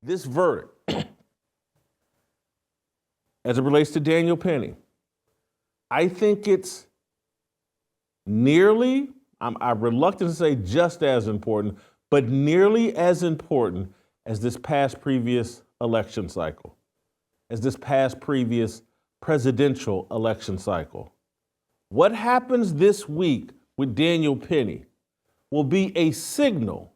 this verdict, as it relates to Daniel Penny, I think it's nearly, I'm reluctant to say just as important, but nearly as important as this past previous election cycle, as this past previous presidential election cycle. What happens this week with Daniel Penny will be a signal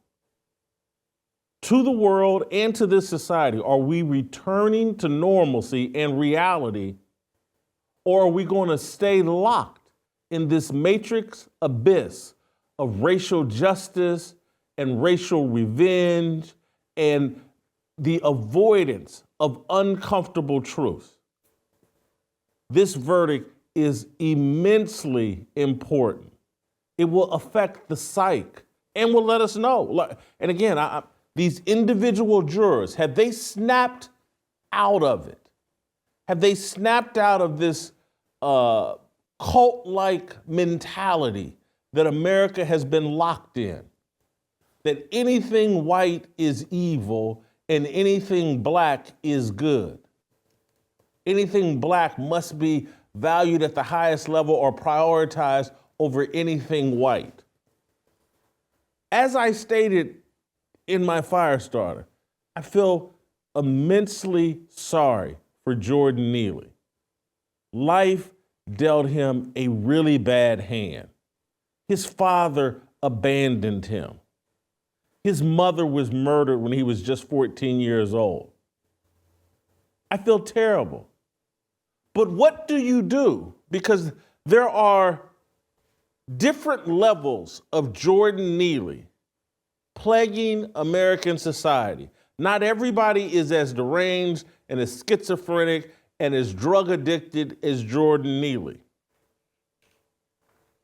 to the world and to this society. Are we returning to normalcy and reality, or are we going to stay locked in this matrix abyss of racial justice and racial revenge and the avoidance of uncomfortable truth? This verdict is immensely important. It will affect the psyche and will let us know. And again, these individual jurors, have they snapped out of it? Have they snapped out of this cult-like mentality that America has been locked in? That anything white is evil and anything black is good. Anything black must be valued at the highest level or prioritized over anything white. As I stated in my Firestarter, I feel immensely sorry for Jordan Neely. Life dealt him a really bad hand. His father abandoned him. His mother was murdered when he was just 14 years old. I feel terrible. But what do you do? Because there are different levels of Jordan Neely plaguing American society. Not everybody is as deranged and as schizophrenic and as drug addicted as Jordan Neely.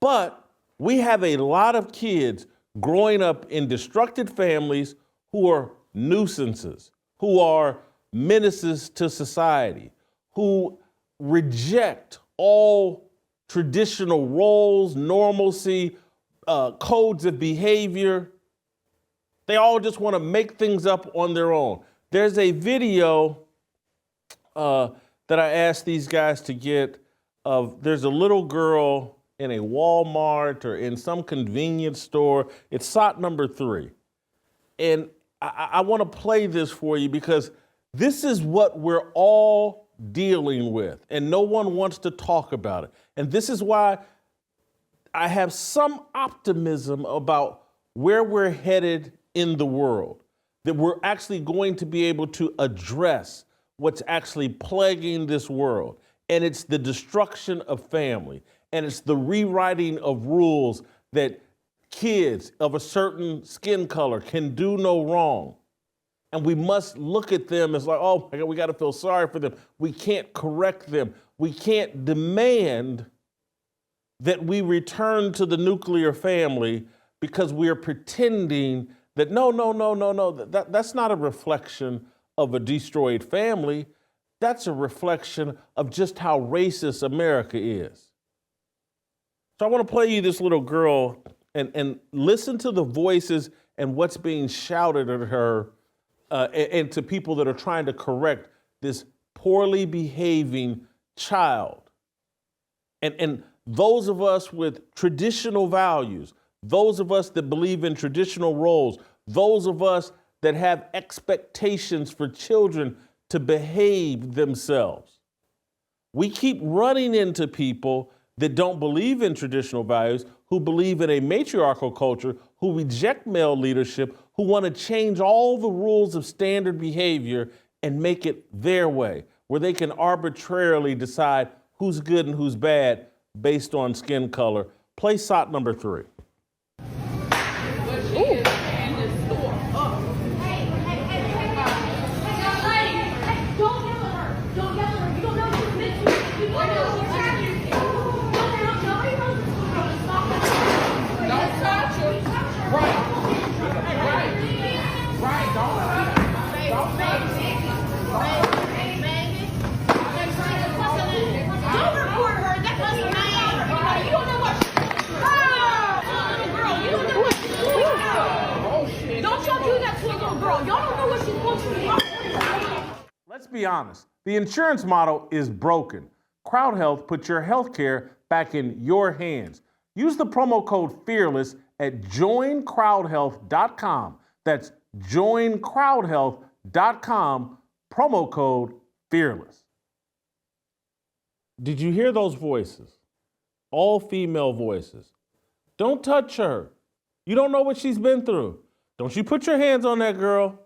But we have a lot of kids growing up in destructive families who are nuisances, who are menaces to society, who reject all traditional roles, normalcy, codes of behavior. They all just want to make things up on their own. There's a video that I asked these guys to get of, there's a little girl in a Walmart or in some convenience store. It's SOT number 3. And I want to play this for you because this is what we're all dealing with, and no one wants to talk about it. And this is why I have some optimism about where we're headed in the world, that we're actually going to be able to address what's actually plaguing this world. And it's the destruction of family, and it's the rewriting of rules that kids of a certain skin color can do no wrong. And we must look at them as like, oh my God, we got to feel sorry for them. We can't correct them. We can't demand that we return to the nuclear family because we are pretending that that's not a reflection of a destroyed family. That's a reflection of just how racist America is. So I want to play you this little girl and listen to the voices and what's being shouted at her and to people that are trying to correct this poorly behaving child. And those of us with traditional values, those of us that believe in traditional roles, those of us that have expectations for children to behave themselves. We keep running into people that don't believe in traditional values, who believe in a matriarchal culture, who reject male leadership, who want to change all the rules of standard behavior and make it their way, where they can arbitrarily decide who's good and who's bad based on skin color. Play SOT number 3. be honest, the insurance model is broken. Crowd Health puts your health care back in your hands. Use the promo code FEARLESS at joincrowdhealth.com. That's joincrowdhealth.com, promo code FEARLESS. Did you hear those voices? All female voices. Don't touch her. You don't know what she's been through. Don't you put your hands on that girl.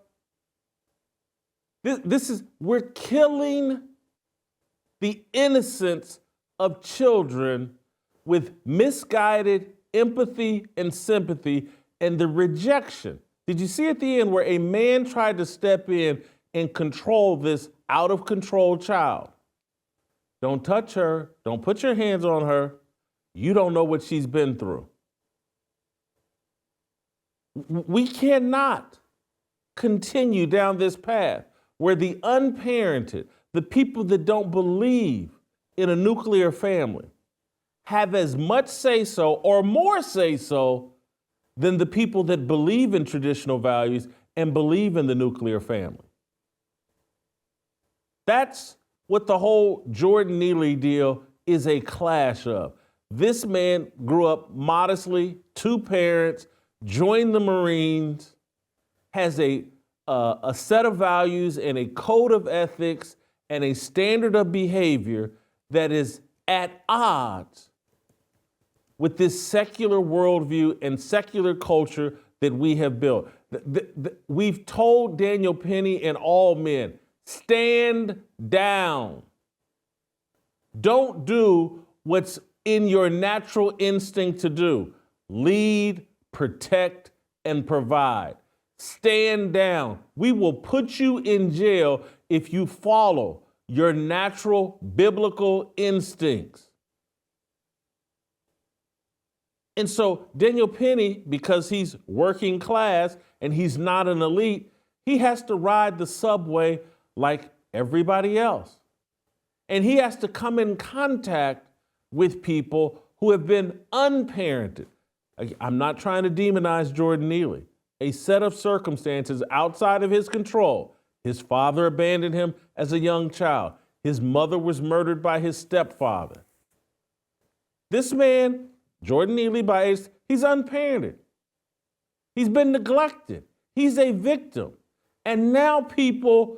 We're killing the innocence of children with misguided empathy and sympathy and the rejection. Did you see at the end where a man tried to step in and control this out of control child? Don't touch her. Don't put your hands on her. You don't know what she's been through. We cannot continue down this path where the unparented, the people that don't believe in a nuclear family, have as much say-so or more say-so than the people that believe in traditional values and believe in the nuclear family. That's what the whole Jordan Neely deal is a clash of. This man grew up modestly, 2 parents, joined the Marines, has a set of values and a code of ethics and a standard of behavior that is at odds with this secular worldview and secular culture that we have built. We've told Daniel Penny and all men, stand down. Don't do what's in your natural instinct to do. Lead, protect, and provide. Stand down. We will put you in jail if you follow your natural biblical instincts. And so Daniel Penny, because he's working class and he's not an elite, he has to ride the subway like everybody else. And he has to come in contact with people who have been unparented. I'm not trying to demonize Jordan Neely. A set of circumstances outside of his control. His father abandoned him as a young child. His mother was murdered by his stepfather. This man, Jordan Neely by age, he's unparented. He's been neglected. He's a victim. And now people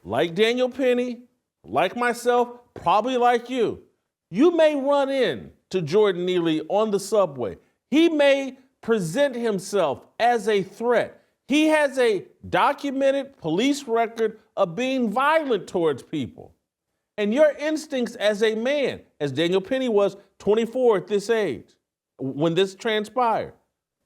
like Daniel Penny, like myself, probably like you may run in to Jordan Neely on the subway. He may present himself as a threat. He has a documented police record of being violent towards people. And your instincts as a man, as Daniel Penny was 24 at this age, when this transpired,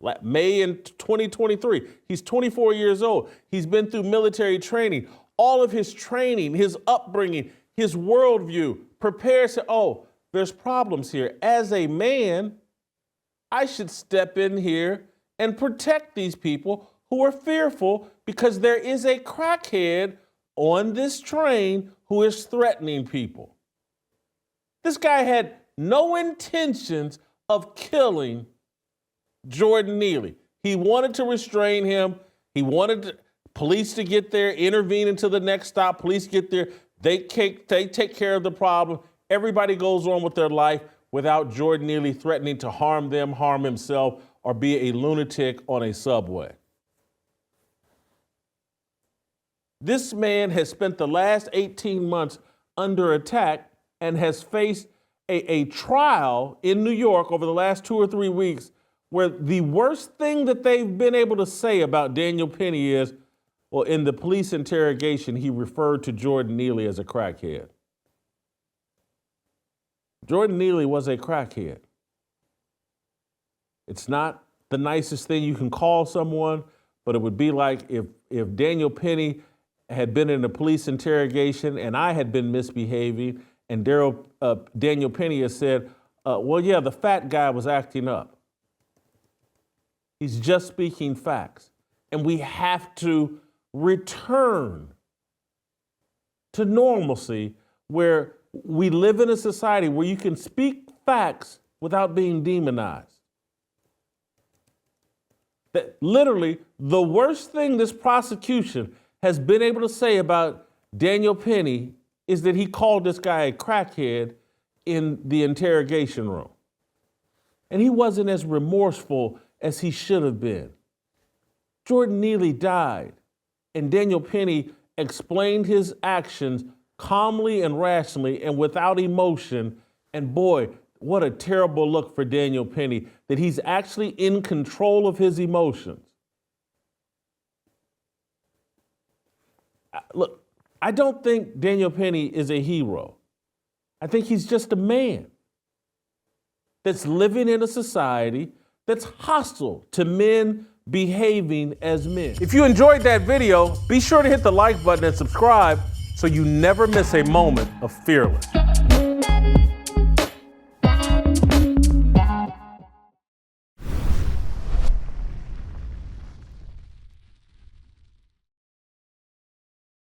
like May in 2023, he's 24 years old. He's been through military training. All of his training, his upbringing, his worldview prepares to, there's problems here. As a man, I should step in here and protect these people who are fearful because there is a crackhead on this train who is threatening people. This guy had no intentions of killing Jordan Neely. He wanted to restrain him. He wanted police to get there, intervene until the next stop. Police get there. They take care of the problem. Everybody goes on with their life without Jordan Neely threatening to harm them, harm himself, or be a lunatic on a subway. This man has spent the last 18 months under attack and has faced a trial in New York over the last 2 or 3 weeks where the worst thing that they've been able to say about Daniel Penny is, well, in the police interrogation, he referred to Jordan Neely as a crackhead. Jordan Neely was a crackhead. It's not the nicest thing you can call someone, but it would be like if Daniel Penny had been in a police interrogation and I had been misbehaving and Daniel Penny has said, the fat guy was acting up. He's just speaking facts. And we have to return to normalcy where we live in a society where you can speak facts without being demonized. That literally the worst thing this prosecution has been able to say about Daniel Penny is that he called this guy a crackhead in the interrogation room. And he wasn't as remorseful as he should have been. Jordan Neely died, and Daniel Penny explained his actions calmly and rationally and without emotion. And boy, what a terrible look for Daniel Penny, that he's actually in control of his emotions. Look, I don't think Daniel Penny is a hero. I think he's just a man that's living in a society that's hostile to men behaving as men. If you enjoyed that video, be sure to hit the like button and subscribe so you never miss a moment of Fearless.